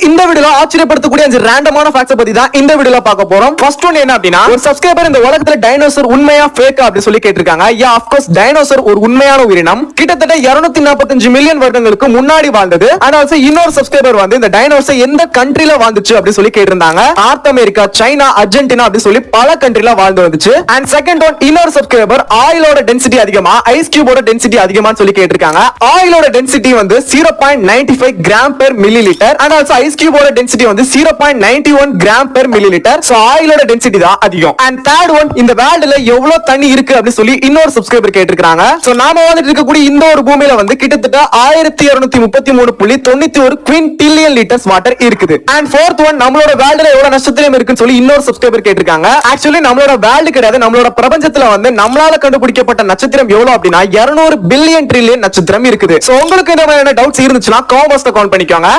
இந்த வீடியோல ஆச்சரியப்படுத்தக்கூடிய அஞ்சு ரேண்டமான ஃபேக்ட்ஸ் பத்தி தான் இந்த வீடியோல பார்க்க போறோம். ஃபர்ஸ்ட் ஒன் என்ன அப்படின்னா, ஒரு சப்ஸ்கிரைபர் இந்த உலகத்துல டைனோசர் உண்மையா ஃபேக்கா அப்படி சொல்லி கேட்டிருக்காங்க. யா ஆஃப் கோர்ஸ் டைனோசர் ஒரு உண்மையான உயிரினம். கிட்டத்தட்ட 245 மில்லியன் வருடங்களுக்கு முன்னாடி வாழ்ந்தது. அண்ட் ஆல்சோ இன்னொரு சப்ஸ்கிரைபர் வந்து இந்த டைனோசர் எந்த கண்ட்ரில வாழ்ந்துச்சு அப்படி சொல்லி கேட்டிருந்தாங்க. நார்த் அமெரிக்கா, சைனா, அர்ஜென்டினா அப்படி சொல்லி பல கண்ட்ரில வாழ்ந்து வந்துச்சு. அண்ட் செகண்ட் ஒன், இன்னொரு சப்ஸ்கிரைபர் ஆயிலோட டென்சிட்டி அதிகமா, ஐஸ் கியூபோட டென்சிட்டி அதிகமான்னு சொல்லி கேட்டிருக்காங்க. ஆயிலோட டென்சிட்டி வந்து 0.95 கிராம் பெர் மில்லி லிட்டர். அண்ட் ஆல்சோ ஐஸ் கியூபோட டென்சிட்டி வந்து 0.91 கிராம் பெர் மில்லி லிட்டர். சோ ஆயிலோட டென்சிட்டி தான் அதிகம். அண்ட் தேர்ட் ஒன், இந்த வேர்ல்ட்ல எவ்வளவு தண்ணி இருக்கு அப்படி சொல்லி இன்னொரு சப்ஸ்கிரைபர் கேட்டிருக்காங்க. சோ நாம வந்துட்டு இருக்கக்கூடிய இந்த ஒரு பூமியில வந்து கிட்டத்தட்ட 1233.91 குவின்டில்லியன் லிட்டர்ஸ் வாட்டர் இருக்குது. அண்ட் ஃபோர்த் ஒன், நம்மளோட வேர்ல்ட்ல எவ்வளவு நட்சத்திரம் இருக்குன்னு சொல்லி இன்னொரு சப்ஸ்கிரைபர் கேட்டிருக்காங்க. ஆக்சுவலி நம்மளோட வேர்ல்ட் கிடையாது, நம்மளோட பிரபஞ்சத்துல வந்து நம்மளால கண்டுபிடிக்கப்பட்ட நட்சத்திரம் எவ்வளவு அப்படின்னா 200 பில்லியன் ட்ரில்லியன் நட்சத்திரம் இருக்குது. சோ உங்களுக்கு இந்த மாதிரியான டவுட்ஸ் இருந்துச்சுன்னா காமெண்ட்ஸ்ல கமெண்ட் பண்ணிக்கோங்க.